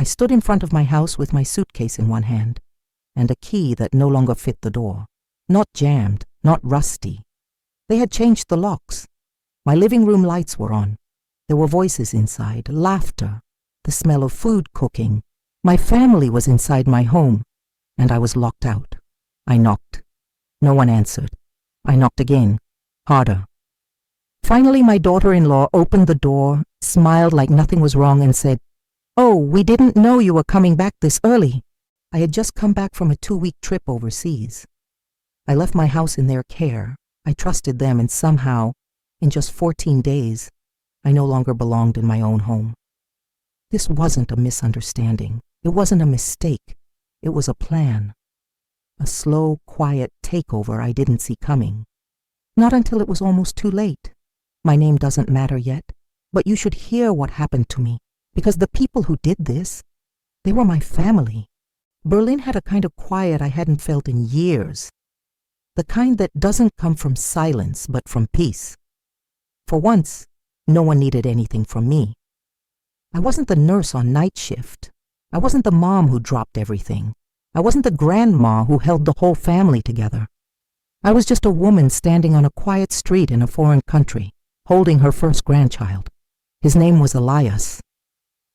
I stood in front of my house with my suitcase in one hand and a key that no longer fit the door. Not jammed, not rusty. They had changed the locks. My living room lights were on. There were voices inside, laughter, the smell of food cooking. My family was inside my home, and I was locked out. I knocked. No one answered. I knocked again, harder. Finally, my daughter-in-law opened the door, smiled like nothing was wrong, and said, "Oh, we didn't know you were coming back this early." I had just come back from a 2-week trip overseas. I left my house in their care. I trusted them, and somehow, in just 14 days, I no longer belonged in my own home. This wasn't a misunderstanding. It wasn't a mistake. It was a plan. A slow, quiet takeover I didn't see coming. Not until it was almost too late. My name doesn't matter yet, but you should hear what happened to me, because the people who did this, they were my family. Berlin had a kind of quiet I hadn't felt in years. The kind that doesn't come from silence, but from peace. For once, no one needed anything from me. I wasn't the nurse on night shift. I wasn't the mom who dropped everything. I wasn't the grandma who held the whole family together. I was just a woman standing on a quiet street in a foreign country, holding her first grandchild. His name was Elias.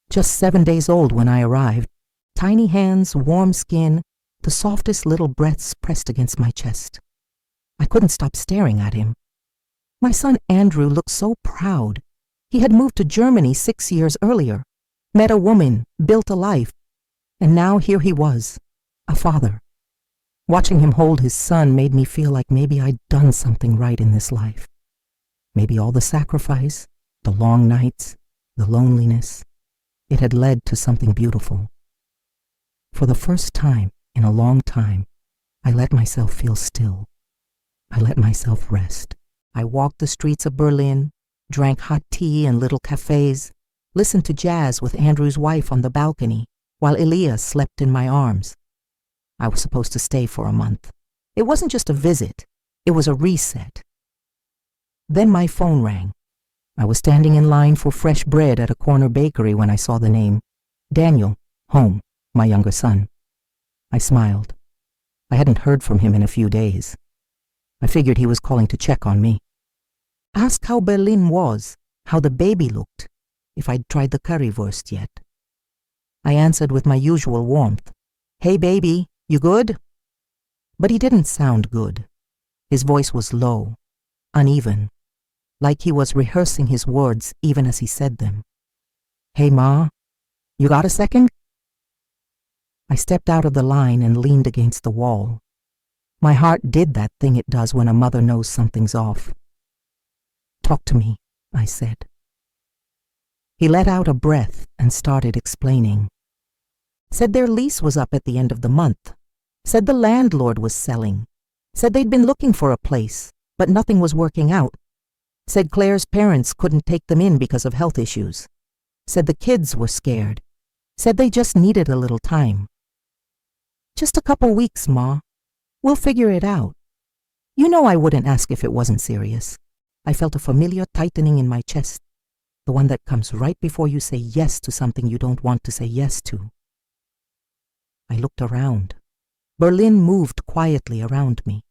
Just 7 days old when I arrived. Tiny hands, warm skin, the softest little breaths pressed against my chest. I couldn't stop staring at him. My son Andrew looked so proud. He had moved to Germany 6 years earlier, met a woman, built a life, and now here he was, a father. Watching him hold his son made me feel like maybe I'd done something right in this life. Maybe all the sacrifice, the long nights, the loneliness, it had led to something beautiful. For the first time in a long time, I let myself feel still. I let myself rest. I walked the streets of Berlin, drank hot tea in little cafes, listened to jazz with Andrew's wife on the balcony, while Elias slept in my arms. I was supposed to stay for a month. It wasn't just a visit, it was a reset. Then my phone rang. I was standing in line for fresh bread at a corner bakery when I saw the name. Daniel, home, my younger son. I smiled. I hadn't heard from him in a few days. I figured he was calling to check on me. Ask how Berlin was, how the baby looked, if I'd tried the currywurst yet. I answered with my usual warmth. "Hey baby, you good?" But he didn't sound good. His voice was low, uneven, like he was rehearsing his words even as he said them. "Hey Ma, you got a second?" I stepped out of the line and leaned against the wall. My heart did that thing it does when a mother knows something's off. "Talk to me," I said. He let out a breath and started explaining. Said their lease was up at the end of the month. Said the landlord was selling. Said they'd been looking for a place, but nothing was working out. Said Claire's parents couldn't take them in because of health issues. Said the kids were scared. Said they just needed a little time. "Just a couple weeks, Ma. We'll figure it out." You know I wouldn't ask if it wasn't serious. I felt a familiar tightening in my chest, the one that comes right before you say yes to something you don't want to say yes to. I looked around. Berlin moved quietly around me.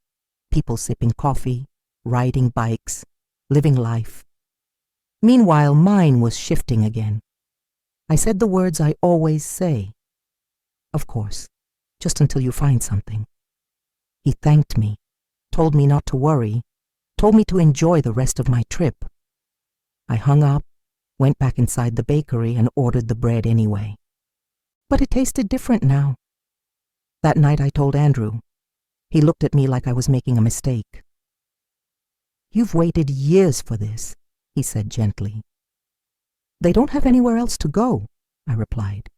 People sipping coffee, riding bikes, living life. Meanwhile, mine was shifting again. I said the words I always say. Of course, just until you find something. He thanked me, told me not to worry, told me to enjoy the rest of my trip. I hung up, went back inside the bakery and ordered the bread anyway. But it tasted different now. That night I told Andrew. He looked at me like I was making a mistake. "You've waited years for this," he said gently. "They don't have anywhere else to go," I replied.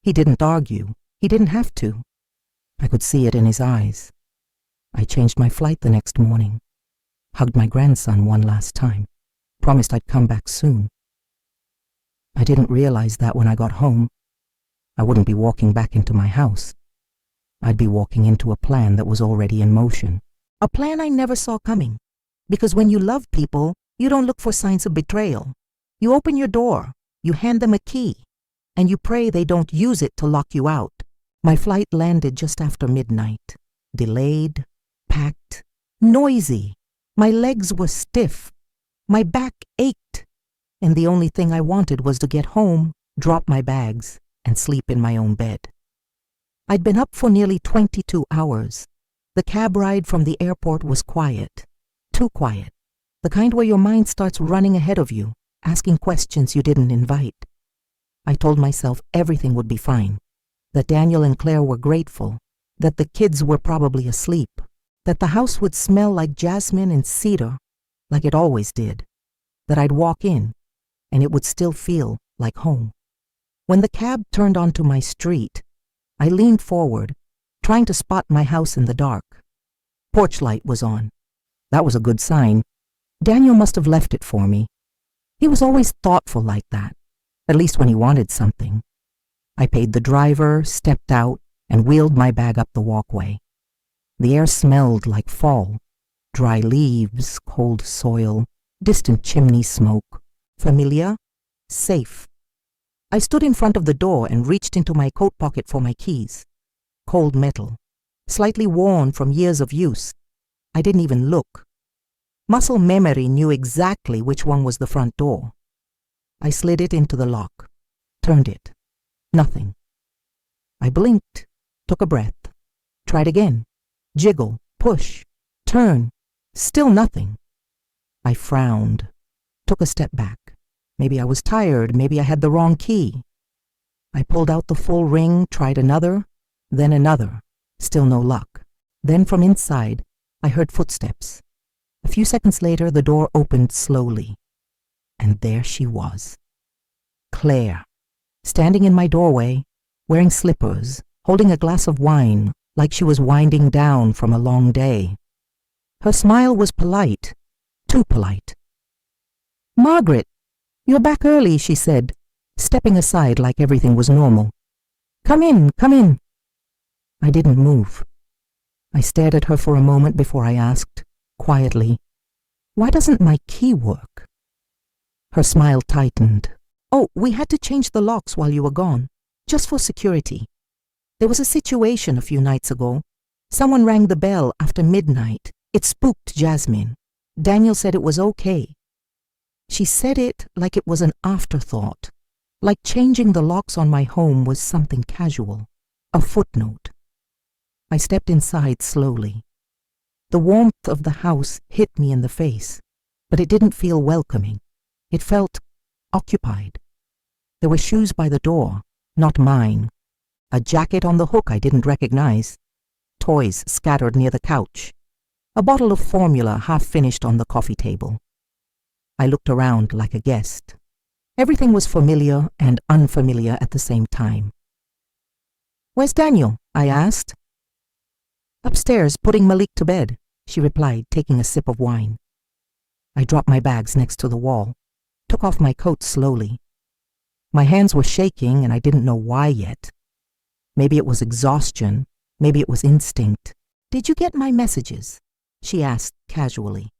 He didn't argue. He didn't have to. I could see it in his eyes. I changed my flight the next morning, hugged my grandson one last time, promised I'd come back soon. I didn't realize that when I got home, I wouldn't be walking back into my house. I'd be walking into a plan that was already in motion. A plan I never saw coming. Because when you love people, you don't look for signs of betrayal. You open your door. You hand them a key. and you pray they don't use it to lock you out. My flight landed just after midnight. Delayed, packed, noisy. My legs were stiff. My back ached. And the only thing I wanted was to get home, drop my bags, and sleep in my own bed. I'd been up for nearly 22 hours. The cab ride from the airport was quiet. Too quiet. The kind where your mind starts running ahead of you, asking questions you didn't invite. I told myself everything would be fine, that Daniel and Claire were grateful, that the kids were probably asleep, that the house would smell like jasmine and cedar, like it always did, that I'd walk in, and it would still feel like home. When the cab turned onto my street, I leaned forward, trying to spot my house in the dark. Porch light was on. That was a good sign. Daniel must have left it for me. He was always thoughtful like that, at least when he wanted something. I paid the driver, stepped out, and wheeled my bag up the walkway. The air smelled like fall. Dry leaves, cold soil, distant chimney smoke. Familiar, safe. I stood in front of the door and reached into my coat pocket for my keys. Cold metal, slightly worn from years of use. I didn't even look. Muscle memory knew exactly which one was the front door. I slid it into the lock, turned it. Nothing. I blinked, took a breath, tried again. Jiggle, push, turn. Still nothing. I frowned, took a step back. Maybe I was tired, maybe I had the wrong key. I pulled out the full ring, tried another, then another. Still no luck. Then from inside, I heard footsteps. A few seconds later, the door opened slowly. And there she was. Claire, standing in my doorway, wearing slippers, holding a glass of wine, like she was winding down from a long day. Her smile was polite, too polite. "Margaret, you're back early," she said, stepping aside like everything was normal. Come in, come in." I didn't move. I stared at her for a moment before I asked, quietly, "Why doesn't my key work?" Her smile tightened. "Oh, we had to change the locks while you were gone, just for security. There was a situation a few nights ago. Someone rang the bell after midnight. It spooked Jasmine. Daniel said it was okay." She said it like it was an afterthought, like changing the locks on my home was something casual, a footnote. I stepped inside slowly. The warmth of the house hit me in the face, but it didn't feel welcoming. It felt occupied. There were shoes by the door, not mine. A jacket on the hook I didn't recognize. Toys scattered near the couch. A bottle of formula half finished on the coffee table. I looked around like a guest. Everything was familiar and unfamiliar at the same time. "Where's Daniel?" I asked. "Upstairs, putting Malik to bed," she replied, taking a sip of wine. I dropped my bags next to the wall, took off my coat slowly. My hands were shaking and I didn't know why yet. Maybe it was exhaustion, maybe it was instinct. "Did you get my messages?" she asked casually.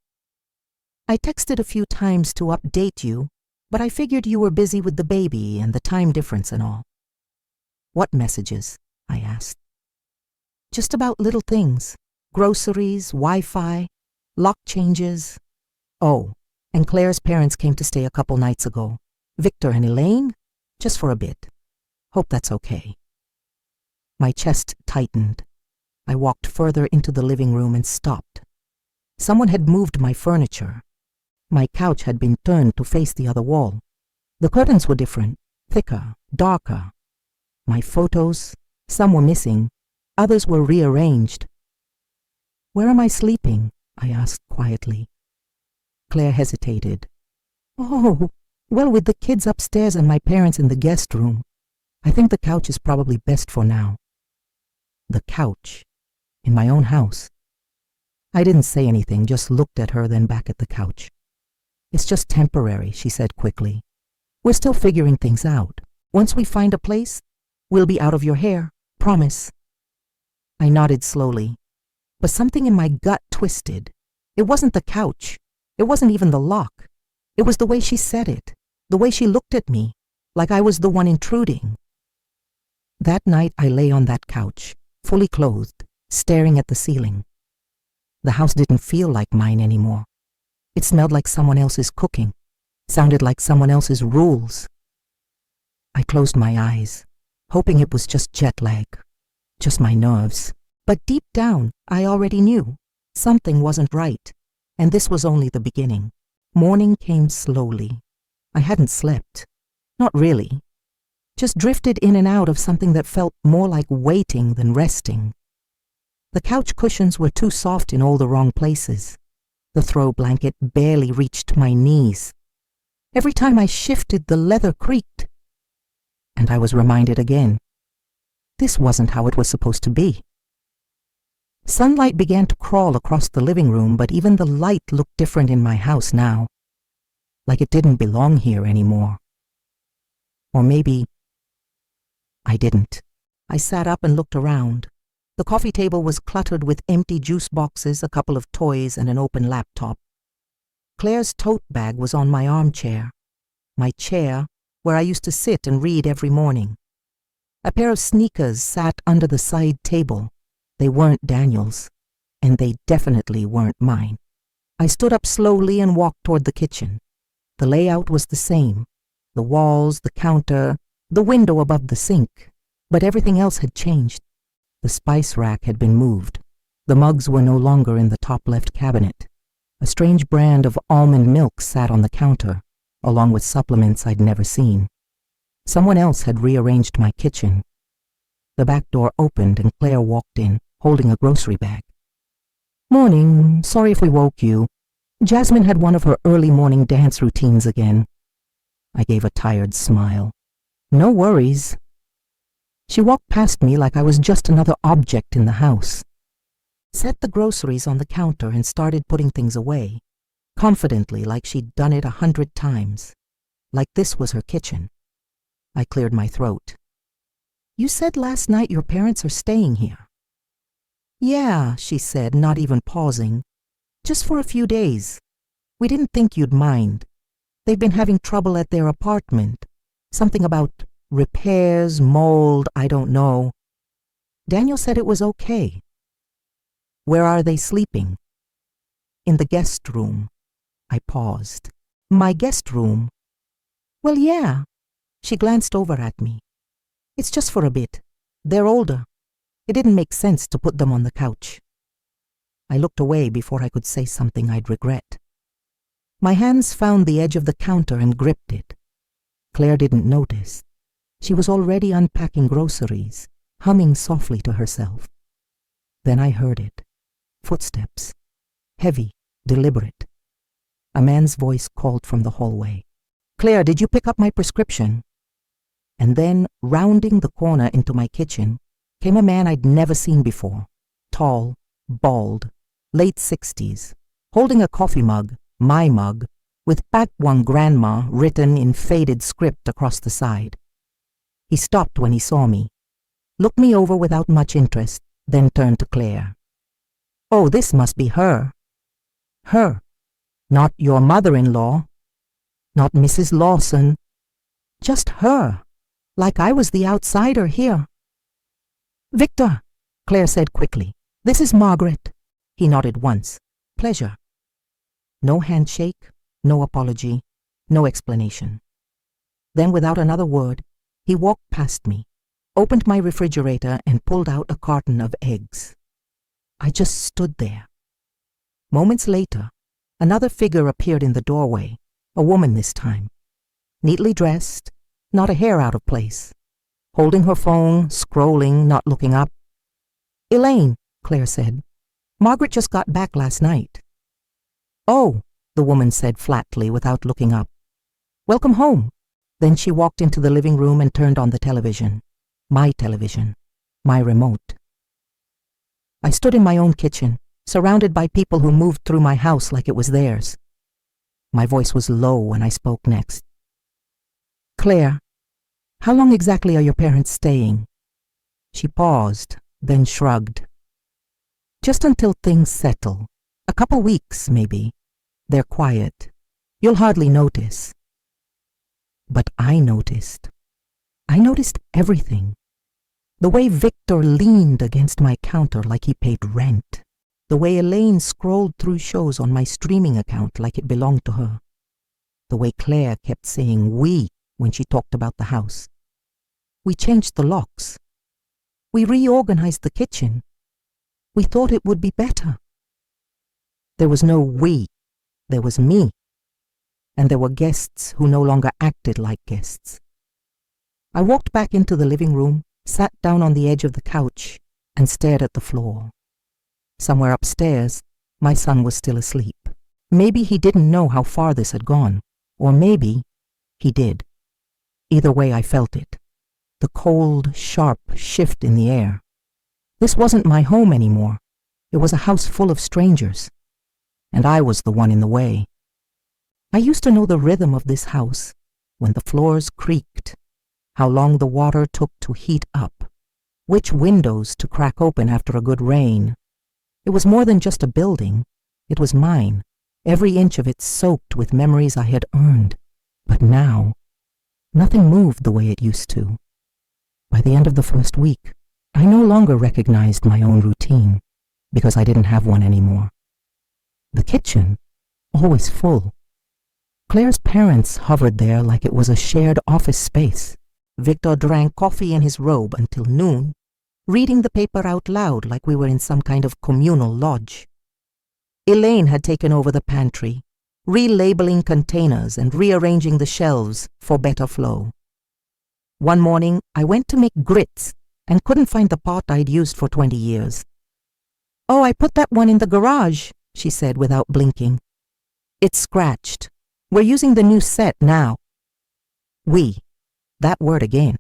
"I texted a few times to update you, but I figured you were busy with the baby and the time difference and all." "What messages?" I asked. "Just about little things. Groceries, Wi-Fi, lock changes. Oh, and Claire's parents came to stay a couple nights ago. Victor and Elaine? Just for a bit. Hope that's okay." My chest tightened. I walked further into the living room and stopped. Someone had moved my furniture. My couch had been turned to face the other wall. The curtains were different, thicker, darker. My photos, some were missing, others were rearranged. "Where am I sleeping?" I asked quietly. Claire hesitated. "Oh, well, with the kids upstairs and my parents in the guest room. I think the couch is probably best for now." The couch. In my own house. I didn't say anything, just looked at her, then back at the couch. "It's just temporary," she said quickly. "We're still figuring things out. Once we find a place, we'll be out of your hair. Promise." I nodded slowly, but something in my gut twisted. It wasn't the couch. It wasn't even the lock. It was the way she said it, the way she looked at me, like I was the one intruding. That night I lay on that couch, fully clothed, staring at the ceiling. The house didn't feel like mine anymore. It smelled like someone else's cooking, sounded like someone else's rules. I closed my eyes, hoping it was just jet lag, just my nerves. But deep down, I already knew something wasn't right, and this was only the beginning. Morning came slowly. I hadn't slept. Not really. Just drifted in and out of something that felt more like waiting than resting. The couch cushions were too soft in all the wrong places. The throw blanket barely reached my knees. Every time I shifted, the leather creaked. And I was reminded again, this wasn't how it was supposed to be. Sunlight began to crawl across the living room, but even the light looked different in my house now, like it didn't belong here anymore. Or maybe I didn't. I sat up and looked around. The coffee table was cluttered with empty juice boxes, a couple of toys, and an open laptop. Claire's tote bag was on my armchair, my chair where I used to sit and read every morning. A pair of sneakers sat under the side table. They weren't Daniel's, and they definitely weren't mine. I stood up slowly and walked toward the kitchen. The layout was the same. The walls, the counter, the window above the sink. But everything else had changed. The spice rack had been moved. The mugs were no longer in the top left cabinet. A strange brand of almond milk sat on the counter, along with supplements I'd never seen. Someone else had rearranged my kitchen. The back door opened and Claire walked in, holding a grocery bag. "Morning. Sorry if we woke you. Jasmine had one of her early morning dance routines again." I gave a tired smile. "No worries." She walked past me like I was just another object in the house. Set the groceries on the counter and started putting things away, confidently, like she'd done it 100 times, like this was her kitchen. I cleared my throat. "You said last night your parents are staying here." "Yeah," she said, not even pausing. "Just for a few days. We didn't think you'd mind. They've been having trouble at their apartment. Something about repairs, mold, I don't know. Daniel said it was okay." "Where are they sleeping?" "In the guest room." I paused. "My guest room?" "Well, yeah." She glanced over at me. "It's just for a bit. They're older. It didn't make sense to put them on the couch." I looked away before I could say something I'd regret. My hands found the edge of the counter and gripped it. Claire didn't notice. She was already unpacking groceries, humming softly to herself. Then I heard it. Footsteps. Heavy, deliberate. A man's voice called from the hallway. "Claire, did you pick up my prescription?" And then, rounding the corner into my kitchen, came a man I'd never seen before. Tall, bald, late 60s, holding a coffee mug, my mug, with Pakwang Grandma written in faded script across the side. He stopped when he saw me, looked me over without much interest, then turned to Claire. "Oh, this must be her." "Her. Not your mother-in-law. Not Mrs. Lawson. Just her. Like I was the outsider here." "Victor," Claire said quickly. "This is Margaret." He nodded once. "Pleasure." No handshake, no apology, no explanation. Then, without another word, he walked past me, opened my refrigerator, and pulled out a carton of eggs. I just stood there. Moments later, another figure appeared in the doorway, a woman this time, neatly dressed, not a hair out of place, holding her phone, scrolling, not looking up. "Elaine," Claire said. "Margaret just got back last night." "Oh," the woman said flatly without looking up. "Welcome home." Then she walked into the living room and turned on the television. My television. My remote. I stood in my own kitchen, surrounded by people who moved through my house like it was theirs. My voice was low when I spoke next. "Claire, how long exactly are your parents staying?" She paused, then shrugged. "Just until things settle. A couple weeks, maybe. They're quiet. You'll hardly notice." But I noticed. I noticed everything. The way Victor leaned against my counter like he paid rent. The way Elaine scrolled through shows on my streaming account like it belonged to her. The way Claire kept saying "we" when she talked about the house. We changed the locks. We reorganized the kitchen. We thought it would be better. There was no we. There was me. And there were guests who no longer acted like guests. I walked back into the living room, sat down on the edge of the couch, and stared at the floor. Somewhere upstairs, my son was still asleep. Maybe he didn't know how far this had gone, or maybe he did. Either way, I felt it. The cold, sharp shift in the air. This wasn't my home anymore. It was a house full of strangers, and I was the one in the way. I used to know the rhythm of this house, when the floors creaked, how long the water took to heat up, which windows to crack open after a good rain. It was more than just a building. It was mine, every inch of it soaked with memories I had earned. But now, nothing moved the way it used to. By the end of the first week, I no longer recognized my own routine, because I didn't have one anymore. The kitchen, always full. Claire's parents hovered there like it was a shared office space. Victor drank coffee in his robe until noon, reading the paper out loud like we were in some kind of communal lodge. Elaine had taken over the pantry, relabeling containers and rearranging the shelves for better flow. One morning, I went to make grits and couldn't find the pot I'd used for 20 years. "Oh, I put that one in the garage," she said without blinking. "It's scratched. We're using the new set now." We. That word again.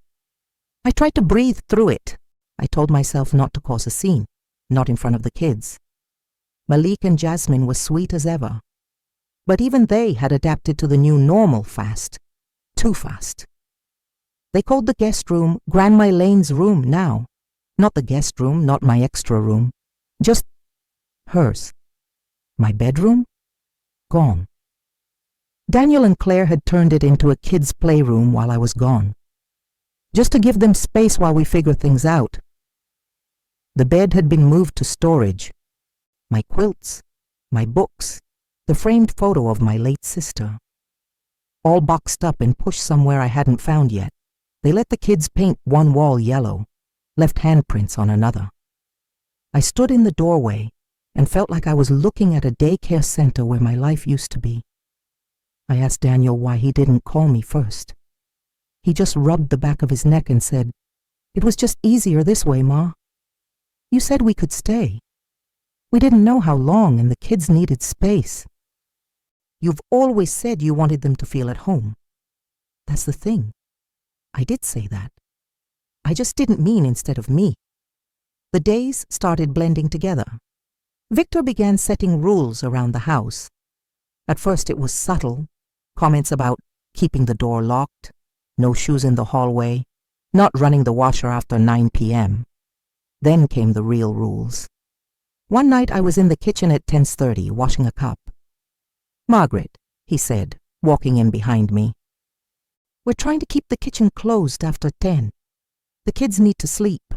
I tried to breathe through it. I told myself not to cause a scene, not in front of the kids. Malik and Jasmine were sweet as ever. But even they had adapted to the new normal fast. Too fast. They called the guest room Grandma Elaine's room now. Not the guest room, not my extra room. Just hers. My bedroom? Gone. Daniel and Claire had turned it into a kids' playroom while I was gone. Just to give them space while we figured things out. The bed had been moved to storage. My quilts, my books, the framed photo of my late sister. All boxed up and pushed somewhere I hadn't found yet. They let the kids paint one wall yellow, left handprints on another. I stood in the doorway and felt like I was looking at a daycare center where my life used to be. I asked Daniel why he didn't call me first. He just rubbed the back of his neck and said, "It was just easier this way, Ma. You said we could stay. We didn't know how long, and the kids needed space. You've always said you wanted them to feel at home. That's the thing. I did say that. I just didn't mean instead of me." The days started blending together. Victor began setting rules around the house. At first it was subtle, comments about keeping the door locked, no shoes in the hallway, not running the washer after 9 p.m. Then came the real rules. One night I was in the kitchen at 10:30, washing a cup. "Margaret," he said, walking in behind me, "we're trying to keep the kitchen closed after 10. The kids need to sleep."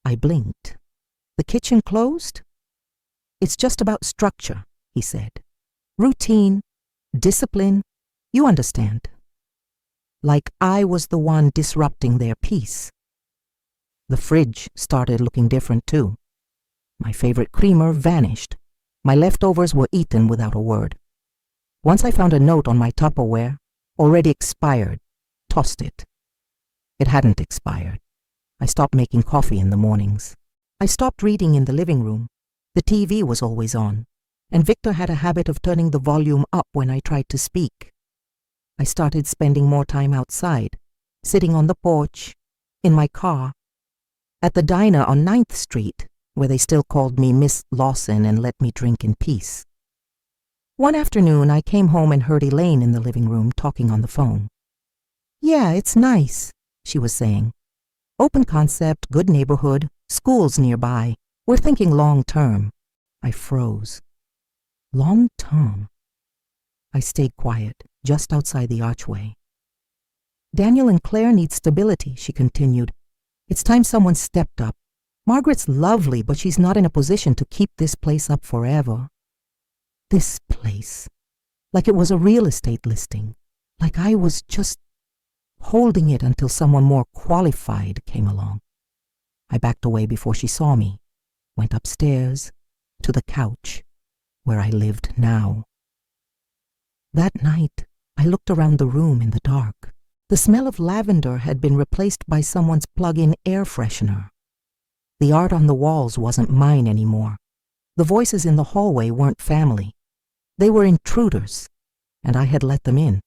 I blinked. "The kitchen closed?" "It's just about structure," he said. "Routine, discipline, you understand." Like I was the one disrupting their peace. The fridge started looking different too. My favorite creamer vanished. My leftovers were eaten without a word. Once I found a note on my Tupperware, already expired, tossed it. It hadn't expired. I stopped making coffee in the mornings. I stopped reading in the living room. The TV was always on, and Victor had a habit of turning the volume up when I tried to speak. I started spending more time outside, sitting on the porch, in my car, at the diner on 9th Street, where they still called me Miss Lawson and let me drink in peace. One afternoon, I came home and heard Elaine in the living room talking on the phone. "Yeah, it's nice," she was saying. "Open concept, good neighborhood, schools nearby. We're thinking long term." I froze. Long term? I stayed quiet, just outside the archway. Daniel and Claire need stability, she continued. It's time someone stepped up. Margaret's lovely, but she's not in a position to keep this place up forever. This place. Like it was a real estate listing. Like I was just holding it until someone more qualified came along. I backed away before she saw me, went upstairs to the couch where I lived now. That night, I looked around the room in the dark. The smell of lavender had been replaced by someone's plug-in air freshener. The art on the walls wasn't mine anymore. The voices in the hallway weren't family. They were intruders, and I had let them in.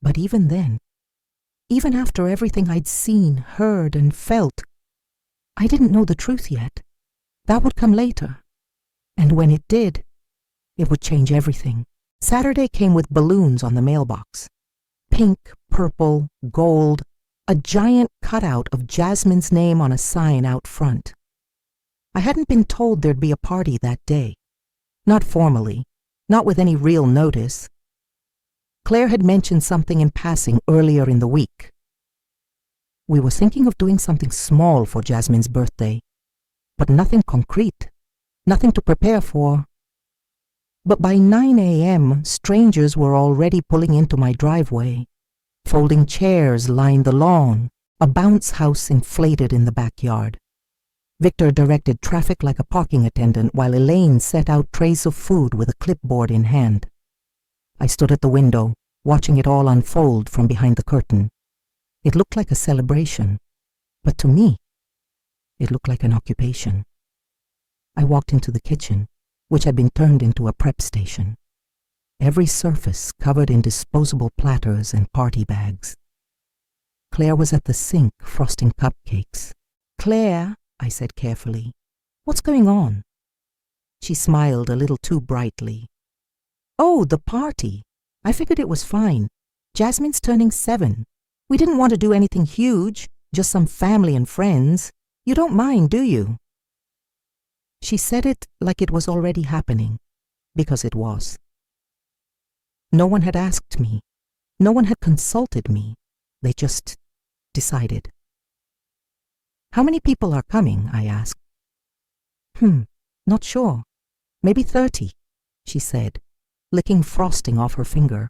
But even then, even after everything I'd seen, heard, and felt, I didn't know the truth yet. That would come later. And when it did, it would change everything. Saturday came with balloons on the mailbox. Pink, purple, gold, a giant cutout of Jasmine's name on a sign out front. I hadn't been told there'd be a party that day. Not formally, not with any real notice. Claire had mentioned something in passing earlier in the week. We were thinking of doing something small for Jasmine's birthday, but nothing concrete, nothing to prepare for. But by 9 a.m., strangers were already pulling into my driveway. Folding chairs lined the lawn, a bounce house inflated in the backyard. Victor directed traffic like a parking attendant while Elaine set out trays of food with a clipboard in hand. I stood at the window, watching it all unfold from behind the curtain. It looked like a celebration, but to me, it looked like an occupation. I walked into the kitchen, which had been turned into a prep station. Every surface covered in disposable platters and party bags. Claire was at the sink frosting cupcakes. "Claire," I said carefully, "what's going on?" She smiled a little too brightly. "Oh, the party. I figured it was fine. Jasmine's turning 7. We didn't want to do anything huge, just some family and friends. You don't mind, do you?" She said it like it was already happening, because it was. No one had asked me. No one had consulted me. They just decided. "How many people are coming?" I asked. Not sure. Maybe 30, she said, licking frosting off her finger.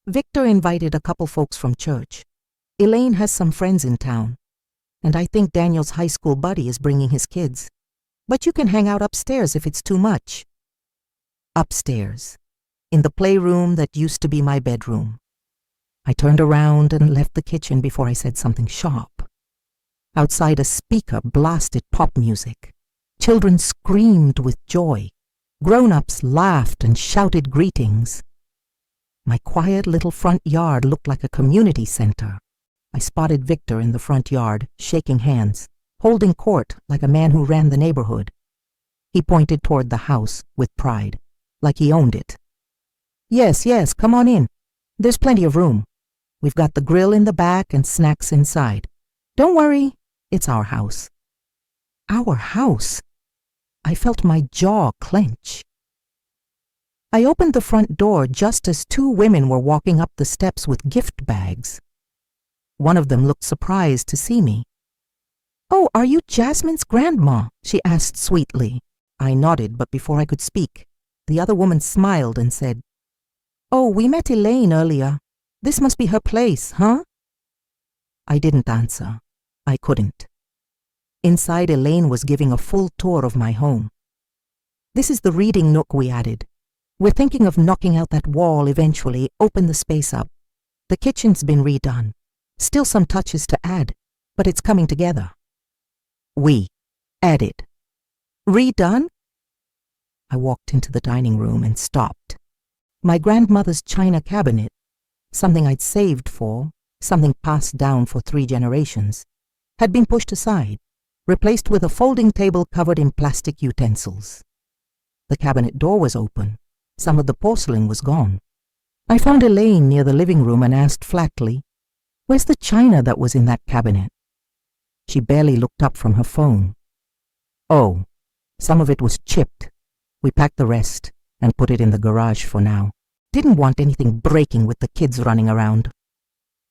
"Victor invited a couple folks from church. Elaine has some friends in town. And I think Daniel's high school buddy is bringing his kids. But you can hang out upstairs if it's too much." Upstairs, in the playroom that used to be my bedroom. I turned around and left the kitchen before I said something sharp. Outside, a speaker blasted pop music. Children screamed with joy. Grown-ups laughed and shouted greetings. My quiet little front yard looked like a community center. I spotted Victor in the front yard, shaking hands, holding court like a man who ran the neighborhood. He pointed toward the house with pride, like he owned it. Yes, come on in. There's plenty of room. We've got the grill in the back and snacks inside. Don't worry, it's our house." Our house? I felt my jaw clench. I opened the front door just as 2 women were walking up the steps with gift bags. One of them looked surprised to see me. "Oh, are you Jasmine's grandma?" she asked sweetly. I nodded, but before I could speak, the other woman smiled and said, "Oh, we met Elaine earlier. This must be her place, huh?" I didn't answer. I couldn't. Inside, Elaine was giving a full tour of my home. "This is the reading nook we added. We're thinking of knocking out that wall eventually, open the space up. The kitchen's been redone. Still some touches to add, but it's coming together." We added. Redone? I walked into the dining room and stopped. My grandmother's china cabinet, something I'd saved for, something passed down for 3 generations, had been pushed aside, replaced with a folding table covered in plastic utensils. The cabinet door was open. Some of the porcelain was gone. I found Elaine near the living room and asked flatly, "Where's the china that was in that cabinet?" She barely looked up from her phone. "Oh, some of it was chipped. We packed the rest and put it in the garage for now. Didn't want anything breaking with the kids running around."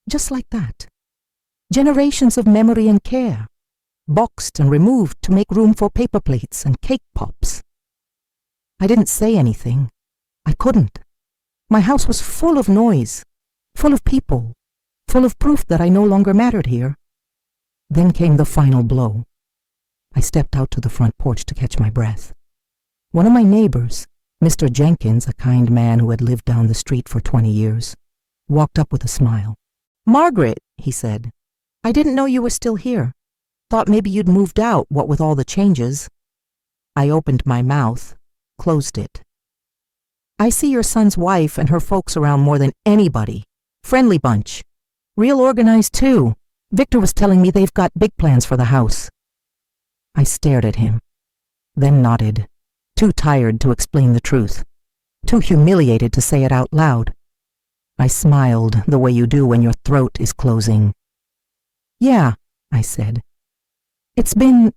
Just like that. Generations of memory and care, boxed and removed to make room for paper plates and cake pops. I didn't say anything. I couldn't. My house was full of noise, full of people, full of proof that I no longer mattered here. Then came the final blow. I stepped out to the front porch to catch my breath. One of my neighbors, Mr. Jenkins, a kind man who had lived down the street for 20 years, walked up with a smile. "Margaret," he said, "I didn't know you were still here. Thought maybe you'd moved out, what with all the changes." I opened my mouth, closed it. "I see your son's wife and her folks around more than anybody. Friendly bunch. Real organized too. Victor was telling me they've got big plans for the house." I stared at him, then nodded, too tired to explain the truth, too humiliated to say it out loud. I smiled the way you do when your throat is closing. "Yeah," I said. "It's been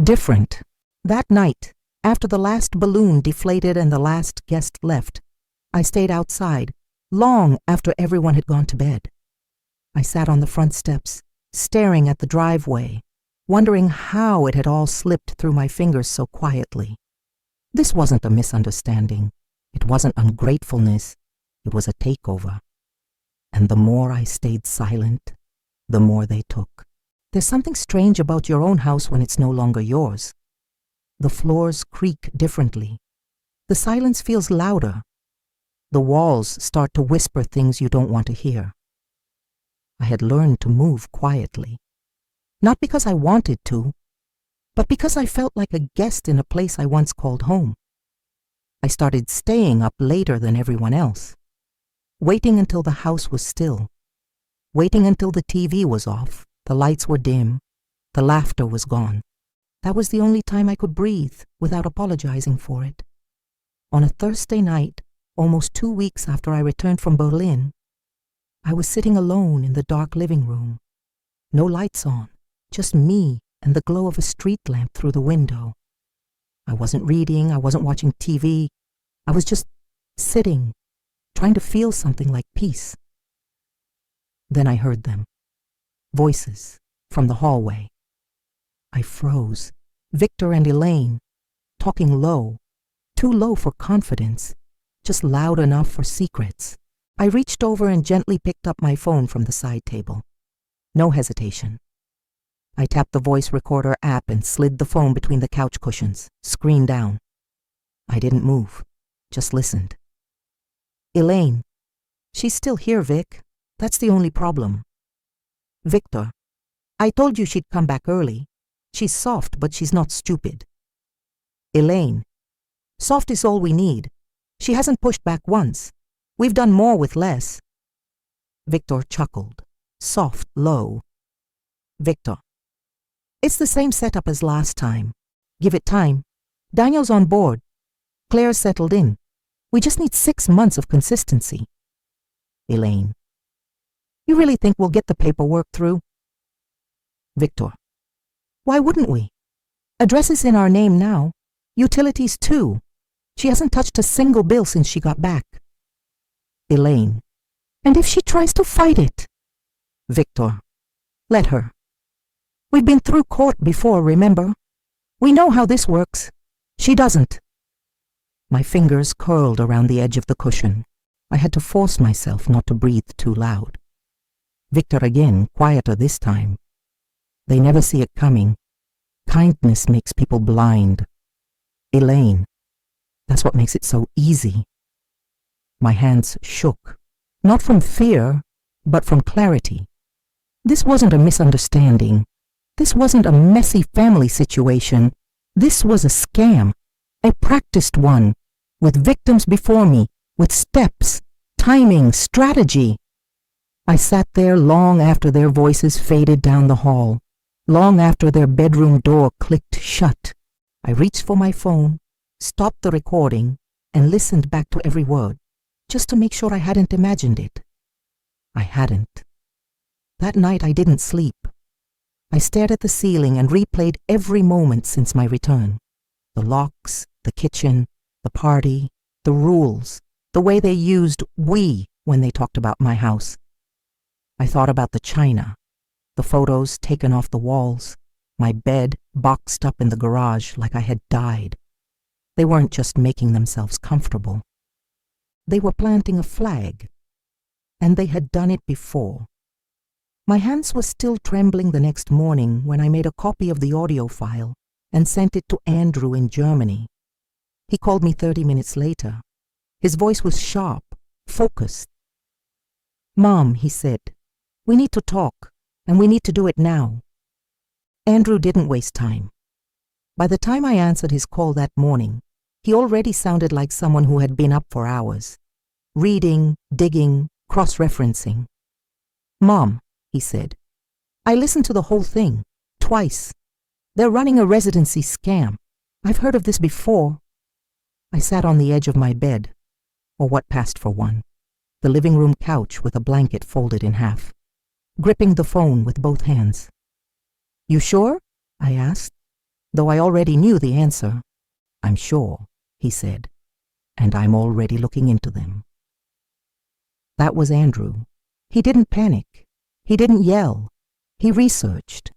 different." That night, after the last balloon deflated and the last guest left, I stayed outside, long after everyone had gone to bed. I sat on the front steps, staring at the driveway, wondering how it had all slipped through my fingers so quietly. This wasn't a misunderstanding. It wasn't ungratefulness. It was a takeover. And the more I stayed silent, the more they took. There's something strange about your own house when it's no longer yours. The floors creak differently. The silence feels louder. The walls start to whisper things you don't want to hear. I had learned to move quietly. Not because I wanted to, but because I felt like a guest in a place I once called home. I started staying up later than everyone else, waiting until the house was still, waiting until the TV was off, the lights were dim, the laughter was gone. That was the only time I could breathe without apologizing for it. On a Thursday night, almost 2 weeks after I returned from Berlin, I was sitting alone in the dark living room. No lights on, just me and the glow of a street lamp through the window. I wasn't reading, I wasn't watching TV. I was just sitting, trying to feel something like peace. Then I heard them. Voices from the hallway. I froze. Victor and Elaine, talking low, too low for confidence, just loud enough for secrets. I reached over and gently picked up my phone from the side table. No hesitation. I tapped the voice recorder app and slid the phone between the couch cushions, screen down. I didn't move, just listened. "Elaine, she's still here, Vic. That's the only problem." "Victor, I told you she'd come back early. She's soft, but she's not stupid." "Elaine, soft is all we need. She hasn't pushed back once. We've done more with less." Victor chuckled, soft, low. "Victor, it's the same setup as last time. Give it time. Daniel's on board. Claire's settled in. We just need 6 months of consistency." Elaine, "You really think we'll get the paperwork through?" Victor, "Why wouldn't we? Address is in our name now. Utilities too. She hasn't touched a single bill since she got back." Elaine, "And if she tries to fight it?" Victor, "Let her. We've been through court before, remember? We know how this works. She doesn't." My fingers curled around the edge of the cushion. I had to force myself not to breathe too loud. Victor again, quieter this time. "They never see it coming. Kindness makes people blind." Elaine, "That's what makes it so easy." My hands shook, not from fear, but from clarity. This wasn't a misunderstanding. This wasn't a messy family situation. This was a scam, a practiced one, with victims before me, with steps, timing, strategy. I sat there long after their voices faded down the hall, long after their bedroom door clicked shut. I reached for my phone, stopped the recording, and listened back to every word, just to make sure I hadn't imagined it. I hadn't. That night I didn't sleep. I stared at the ceiling and replayed every moment since my return. The locks, the kitchen, the party, the rules, the way they used "we" when they talked about my house. I thought about the china, the photos taken off the walls, my bed boxed up in the garage like I had died. They weren't just making themselves comfortable. They were planting a flag, and they had done it before. My hands were still trembling the next morning when I made a copy of the audio file and sent it to Andrew in Germany. He called me 30 minutes later. His voice was sharp, focused. "Mom," he said, "we need to talk, and we need to do it now." Andrew didn't waste time. By the time I answered his call that morning, he already sounded like someone who had been up for hours, reading, digging, cross-referencing. "Mom," he said, "I listened to the whole thing, twice. They're running a residency scam. I've heard of this before." I sat on the edge of my bed, or what passed for one, the living room couch with a blanket folded in half, gripping the phone with both hands. "You sure?" I asked, though I already knew the answer. "I'm sure," he said, "and I'm already looking into them." That was Andrew. He didn't panic. He didn't yell. He researched.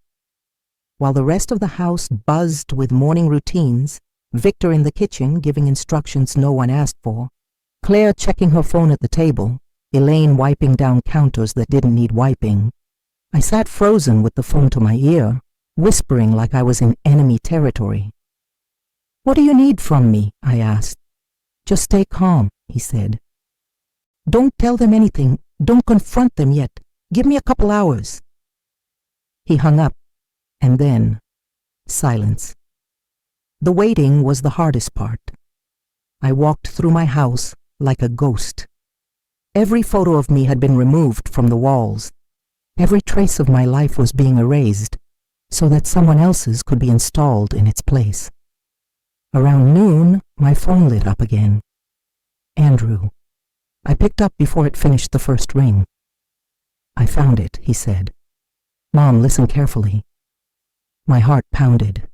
While the rest of the house buzzed with morning routines, Victor in the kitchen giving instructions no one asked for, Claire checking her phone at the table, Elaine wiping down counters that didn't need wiping, I sat frozen with the phone to my ear, whispering like I was in enemy territory. "What do you need from me?" I asked. "Just stay calm," he said. "Don't tell them anything. Don't confront them yet. Give me a couple hours." He hung up, and then silence. The waiting was the hardest part. I walked through my house like a ghost. Every photo of me had been removed from the walls. Every trace of my life was being erased so that someone else's could be installed in its place. Around noon, my phone lit up again. Andrew. I picked up before it finished the first ring. "I found it," he said. "Mom, listen carefully." My heart pounded.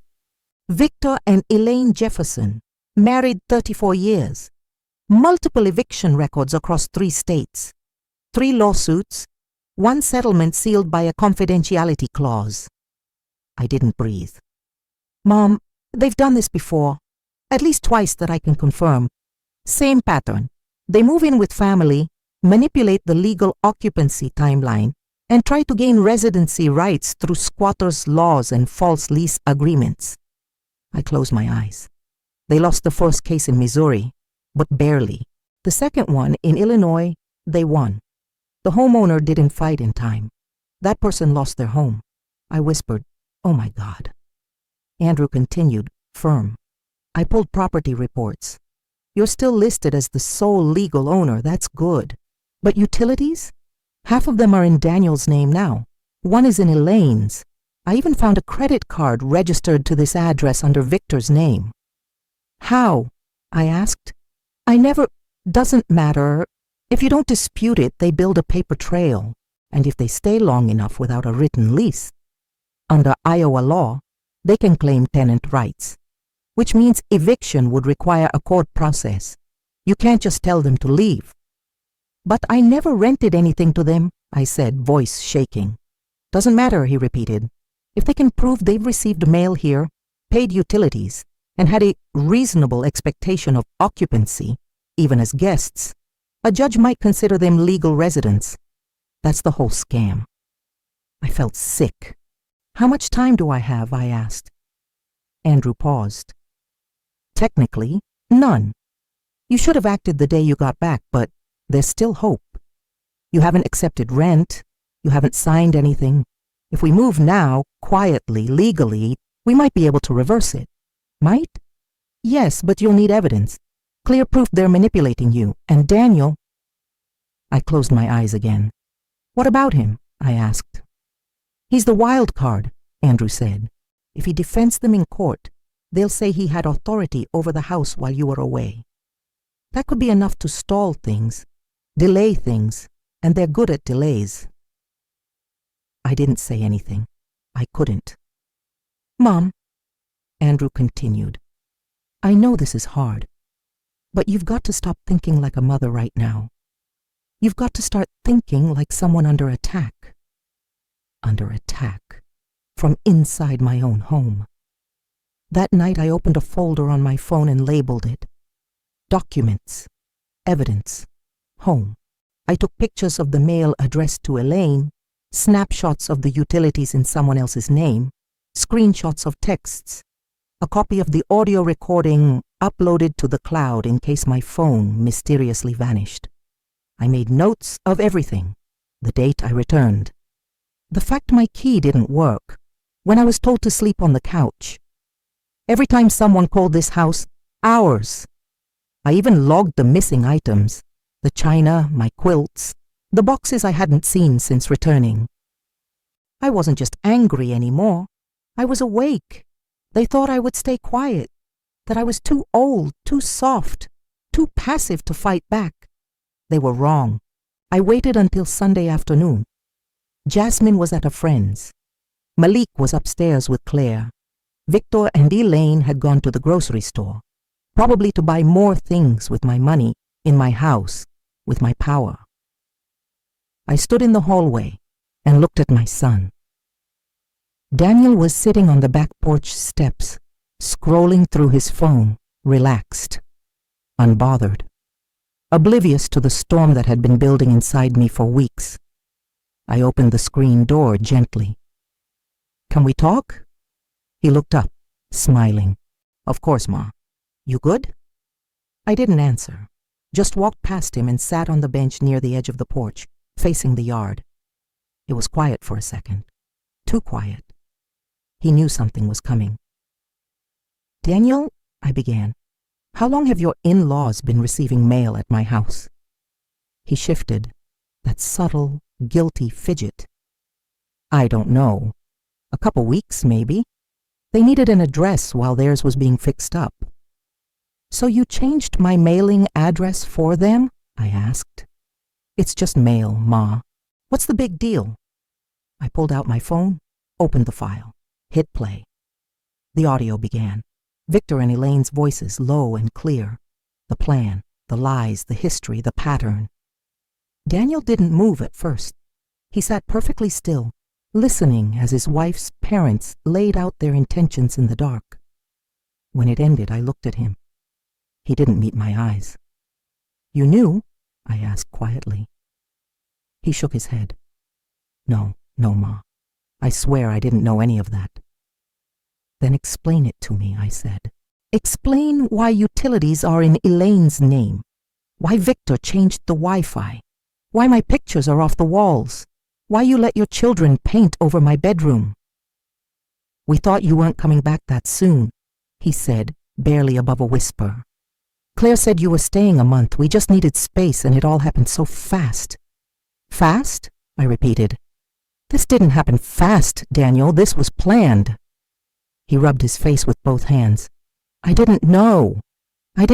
"Victor and Elaine Jefferson, married 34 years. Multiple eviction records across 3 states. 3 lawsuits, 1 settlement sealed by a confidentiality clause." I didn't breathe. "Mom, they've done this before. At least twice that I can confirm. Same pattern. They move in with family, manipulate the legal occupancy timeline, and try to gain residency rights through squatters' laws and false lease agreements." I closed my eyes. They lost the first case in Missouri, but barely. The second one in Illinois, they won. The homeowner didn't fight in time. That person lost their home. I whispered, "Oh my God." Andrew continued, firm. "I pulled property reports. You're still listed as the sole legal owner, that's good. But utilities? Half of them are in Daniel's name now. One is in Elaine's. I even found a credit card registered to this address under Victor's name." "How?" I asked. "I never—" "Doesn't matter. If you don't dispute it, they build a paper trail. And if they stay long enough without a written lease, under Iowa law, they can claim tenant rights, which means eviction would require a court process. You can't just tell them to leave." "But I never rented anything to them," I said, voice shaking. "Doesn't matter," he repeated. "If they can prove they've received mail here, paid utilities, and had a reasonable expectation of occupancy, even as guests, a judge might consider them legal residents. That's the whole scam." I felt sick. "How much time do I have?" I asked. Andrew paused. "Technically, none. You should have acted the day you got back, but there's still hope. You haven't accepted rent. You haven't signed anything. If we move now, quietly, legally, we might be able to reverse it." "Might?" "Yes, but you'll need evidence. Clear proof they're manipulating you. And Daniel—" I closed my eyes again. "What about him?" I asked. "He's the wild card," Andrew said. "If he defends them in court, they'll say he had authority over the house while you were away. That could be enough to stall things, delay things, and they're good at delays." I didn't say anything. I couldn't. "Mom," Andrew continued, "I know this is hard, but you've got to stop thinking like a mother right now. You've got to start thinking like someone under attack. Under attack. From inside my own home. That night I opened a folder on my phone and labeled it Documents, Evidence, Home. I took pictures of the mail addressed to Elaine, snapshots of the utilities in someone else's name, screenshots of texts, a copy of the audio recording uploaded to the cloud in case my phone mysteriously vanished. I made notes of everything, the date I returned, the fact my key didn't work, when I was told to sleep on the couch, every time someone called this house ours. I even logged the missing items, the china, my quilts, the boxes I hadn't seen since returning. I wasn't just angry anymore. I was awake. They thought I would stay quiet, that I was too old, too soft, too passive to fight back. They were wrong. I waited until Sunday afternoon. Jasmine was at a friend's. Malik was upstairs with Claire. Victor and Elaine had gone to the grocery store, probably to buy more things with my money, in my house, with my power. I stood in the hallway and looked at my son. Daniel was sitting on the back porch steps, scrolling through his phone, relaxed, unbothered, oblivious to the storm that had been building inside me for weeks. I opened the screen door gently. "Can we talk?" He looked up, smiling. "Of course, Ma. You good?" I didn't answer, just walked past him and sat on the bench near the edge of the porch, facing the yard. It was quiet for a second, too quiet. He knew something was coming. "Daniel," I began, "how long have your in-laws been receiving mail at my house?" He shifted, that subtle, guilty fidget. "I don't know. A couple weeks, maybe. They needed an address while theirs was being fixed up." "So you changed my mailing address for them?" I asked. "It's just mail, Ma. What's the big deal?" I pulled out my phone, opened the file, hit play. The audio began. Victor and Elaine's voices, low and clear. The plan, the lies, the history, the pattern. Daniel didn't move at first. He sat perfectly still, listening as his wife's parents laid out their intentions in the dark. When it ended, I looked at him. He didn't meet my eyes. "You knew?" I asked quietly. He shook his head. No, Ma. I swear I didn't know any of that." "Then explain it to me," I said. "Explain why utilities are in Elaine's name, why Victor changed the Wi-Fi, why my pictures are off the walls, why you let your children paint over my bedroom." "We thought you weren't coming back that soon," he said, barely above a whisper. "Claire said you were staying a month. We just needed space, and it all happened so fast." "Fast?" I repeated. "This didn't happen fast, Daniel. This was planned." He rubbed his face with both hands. "I didn't know. I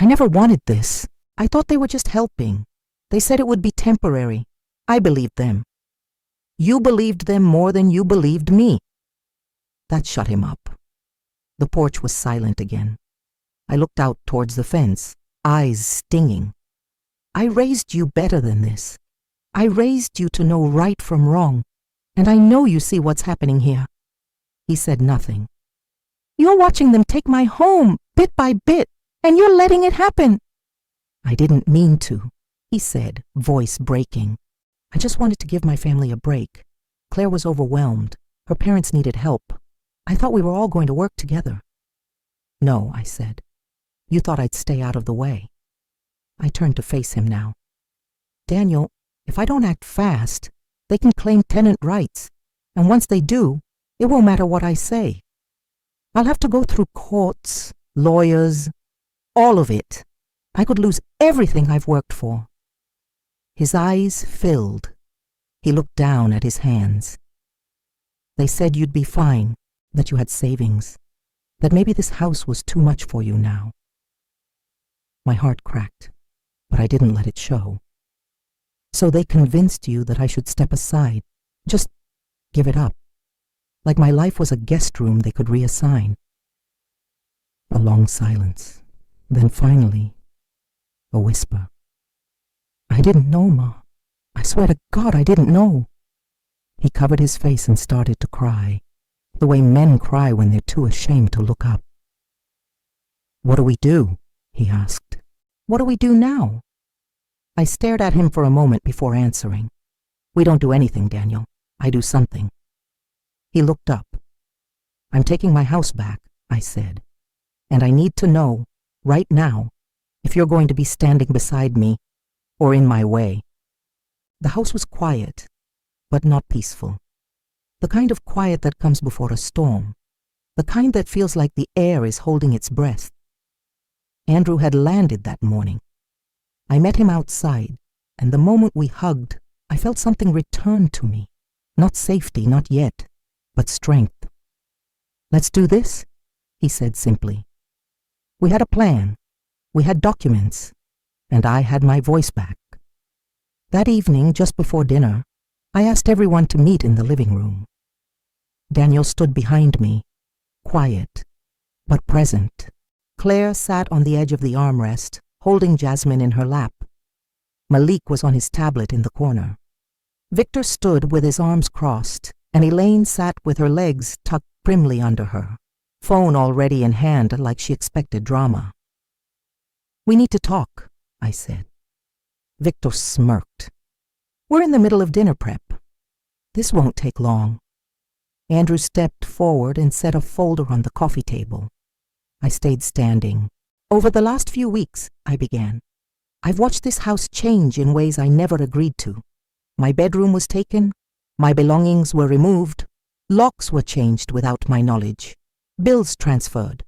never wanted this. I thought they were just helping. They said it would be temporary. I believed them. You believed them more than you believed me." That shut him up. The porch was silent again. I looked out towards the fence, eyes stinging. "I raised you better than this. I raised you to know right from wrong, and I know you see what's happening here." He said nothing. "You're watching them take my home, bit by bit, and you're letting it happen." "I didn't mean to," he said, voice breaking. "I just wanted to give my family a break. Claire was overwhelmed. Her parents needed help. I thought we were all going to work together." "No," I said. "You thought I'd stay out of the way." I turned to face him now. "Daniel, if I don't act fast, they can claim tenant rights, and once they do, it won't matter what I say. I'll have to go through courts, lawyers, all of it. I could lose everything I've worked for." His eyes filled. He looked down at his hands. "They said you'd be fine, that you had savings, that maybe this house was too much for you now." My heart cracked, but I didn't let it show. "So they convinced you that I should step aside, just give it up, like my life was a guest room they could reassign." A long silence, then finally, a whisper. I didn't know, Ma. I swear to God I didn't know. He covered his face and started to cry, the way men cry when they're too ashamed to look up. What do we do? He asked. What do we do now? I stared at him for a moment before answering. We don't do anything, Daniel. I do something. He looked up. I'm taking my house back, I said, and I need to know, right now, if you're going to be standing beside me or in my way. The house was quiet, but not peaceful. The kind of quiet that comes before a storm. The kind that feels like the air is holding its breath. Andrew had landed that morning. I met him outside, and the moment we hugged, I felt something return to me. Not safety, not yet, but strength. Let's do this, he said simply. We had a plan. We had documents, and I had my voice back. That evening, just before dinner, I asked everyone to meet in the living room. Daniel stood behind me, quiet, but present. Claire sat on the edge of the armrest, holding Jasmine in her lap. Malik was on his tablet in the corner. Victor stood with his arms crossed, and Elaine sat with her legs tucked primly under her, phone already in hand like she expected drama. We need to talk, I said. Victor smirked. We're in the middle of dinner prep. This won't take long. Andrew stepped forward and set a folder on the coffee table. I stayed standing. Over the last few weeks, I began, I've watched this house change in ways I never agreed to. My bedroom was taken. My belongings were removed. Locks were changed without my knowledge. Bills transferred.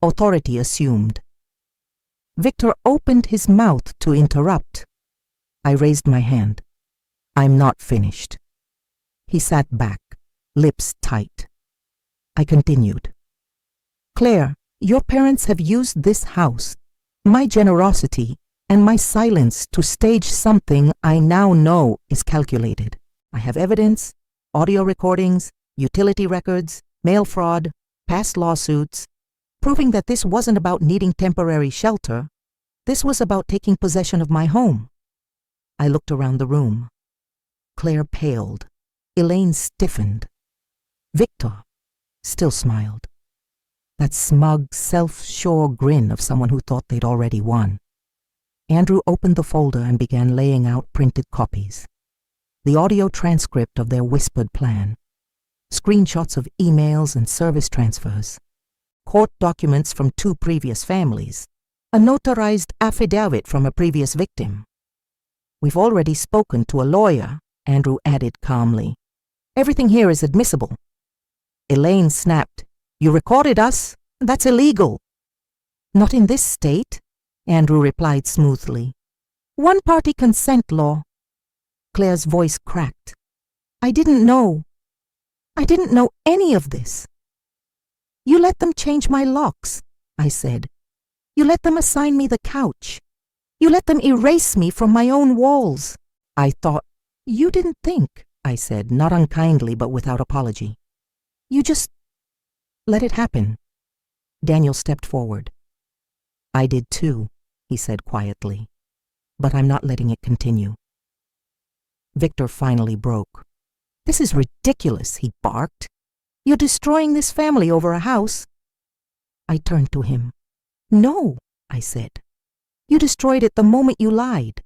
Authority assumed. Victor opened his mouth to interrupt. I raised my hand. I'm not finished. He sat back, lips tight. I continued. Claire, your parents have used this house, my generosity, and my silence to stage something I now know is calculated. I have evidence, audio recordings, utility records, mail fraud, past lawsuits, proving that this wasn't about needing temporary shelter. This was about taking possession of my home. I looked around the room. Claire paled. Elaine stiffened. Victor still smiled. That smug, self-sure grin of someone who thought they'd already won. Andrew opened the folder and began laying out printed copies. The audio transcript of their whispered plan. Screenshots of emails and service transfers. Court documents from 2 previous families. A notarized affidavit from a previous victim. We've already spoken to a lawyer, Andrew added calmly. Everything here is admissible. Elaine snapped. You recorded us? That's illegal. Not in this state, Andrew replied smoothly. One-party consent law. Claire's voice cracked. I didn't know. I didn't know any of this. You let them change my locks, I said. You let them assign me the couch. You let them erase me from my own walls. I thought, you didn't think, I said, not unkindly but without apology. You just let it happen. Daniel stepped forward. I did too, he said quietly, but I'm not letting it continue. Victor finally broke. This is ridiculous, he barked. You're destroying this family over a house. I turned to him. No, I said. You destroyed it the moment you lied.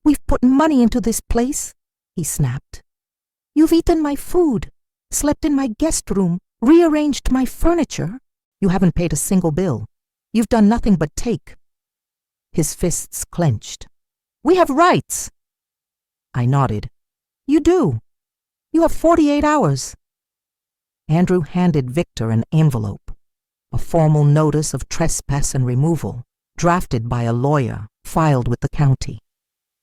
We've put money into this place, he snapped. You've eaten my food, slept in my guest room, rearranged my furniture. You haven't paid a single bill. You've done nothing but take. His fists clenched. We have rights. I nodded. You do. You have 48 hours. Andrew handed Victor an envelope, a formal notice of trespass and removal, drafted by a lawyer, filed with the county.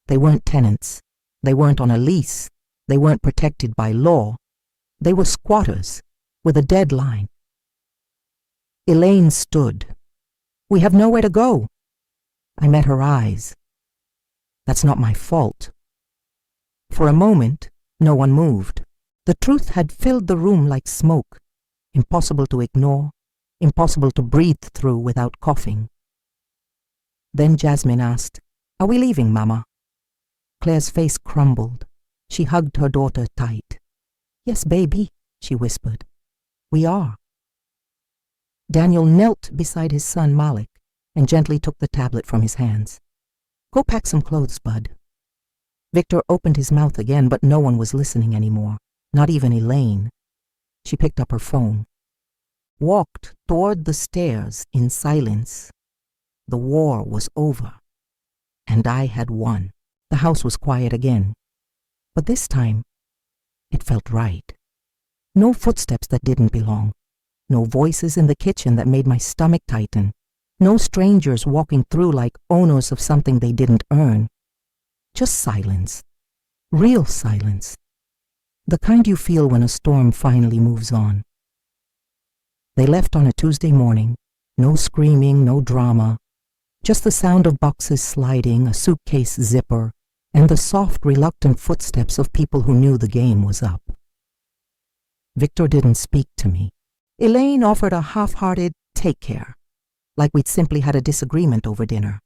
They weren't tenants. They weren't on a lease. They weren't protected by law. They were squatters, with a deadline. Elaine stood. We have nowhere to go. I met her eyes. That's not my fault. For a moment, no one moved. The truth had filled the room like smoke, impossible to ignore, impossible to breathe through without coughing. Then Jasmine asked, Are we leaving, Mama? Claire's face crumbled. She hugged her daughter tight. "Yes, baby," she whispered. "We are." Daniel knelt beside his son Malik and gently took the tablet from his hands. "Go pack some clothes, bud." Victor opened his mouth again, but no one was listening anymore, not even Elaine. She picked up her phone, walked toward the stairs in silence. The war was over, and I had won. The house was quiet again, but this time it felt right. No footsteps that didn't belong, no voices in the kitchen that made my stomach tighten, no strangers walking through like owners of something they didn't earn. Just silence, real silence, the kind you feel when a storm finally moves on. They left on a Tuesday morning, no screaming, no drama, just the sound of boxes sliding, a suitcase zipper, and the soft, reluctant footsteps of people who knew the game was up. Victor didn't speak to me. Elaine offered a half-hearted take care, like we'd simply had a disagreement over dinner.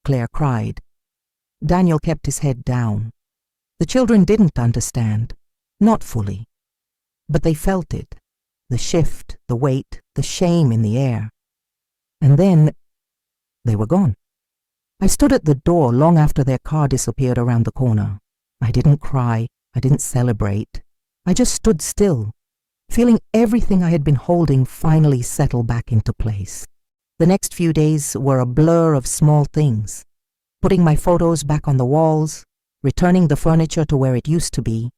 Claire cried. Daniel kept his head down. The children didn't understand, not fully, but they felt it, the shift, the weight, the shame in the air. And then they were gone. I stood at the door long after their car disappeared around the corner. I didn't cry, I didn't celebrate. I just stood still, feeling everything I had been holding finally settle back into place. The next few days were a blur of small things. Putting my photos back on the walls, returning the furniture to where it used to be,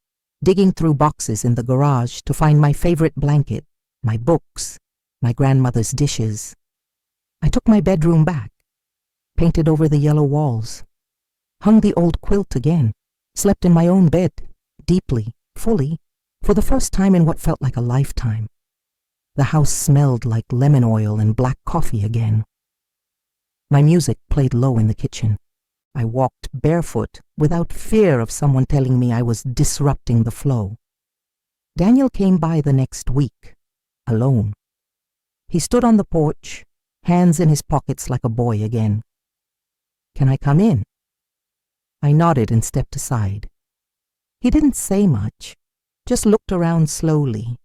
digging through boxes in the garage to find my favorite blanket, my books, my grandmother's dishes. I took my bedroom back, painted over the yellow walls, hung the old quilt again, slept in my own bed, deeply, fully, for the first time in what felt like a lifetime. The house smelled like lemon oil and black coffee again. My music played low in the kitchen. I walked barefoot without fear of someone telling me I was disrupting the flow. Daniel came by the next week, alone. He stood on the porch, hands in his pockets like a boy again. "Can I come in?" I nodded and stepped aside. He didn't say much, just looked around slowly.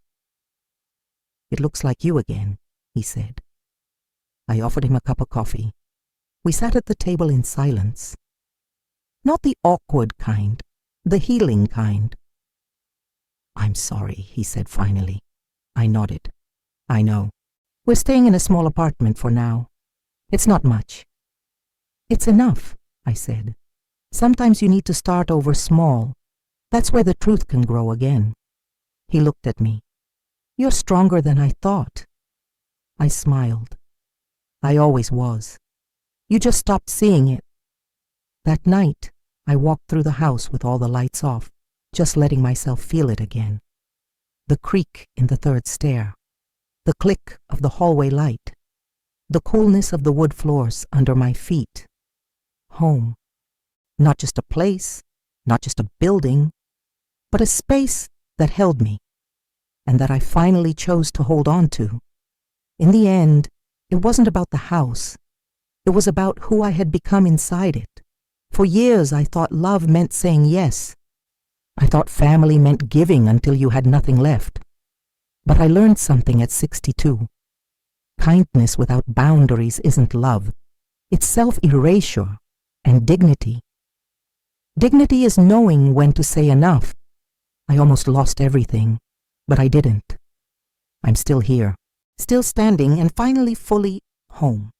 "It looks like you again," he said. I offered him a cup of coffee. We sat at the table in silence. Not the awkward kind, the healing kind. "I'm sorry," he said finally. I nodded. "I know. We're staying in a small apartment for now. It's not much." "It's enough," I said. "Sometimes you need to start over small. That's where the truth can grow again." He looked at me. "You're stronger than I thought." I smiled. I always was. You just stopped seeing it. That night, I walked through the house with all the lights off, just letting myself feel it again. The creak in the third stair, the click of the hallway light, the coolness of the wood floors under my feet. Home. Not just a place, not just a building, but a space that held me, and that I finally chose to hold on to. In the end, it wasn't about the house. It was about who I had become inside it. For years, I thought love meant saying yes. I thought family meant giving until you had nothing left. But I learned something at 62. Kindness without boundaries isn't love. It's self-erasure and dignity. Dignity is knowing when to say enough. I almost lost everything, but I didn't. I'm still here, still standing and finally fully home.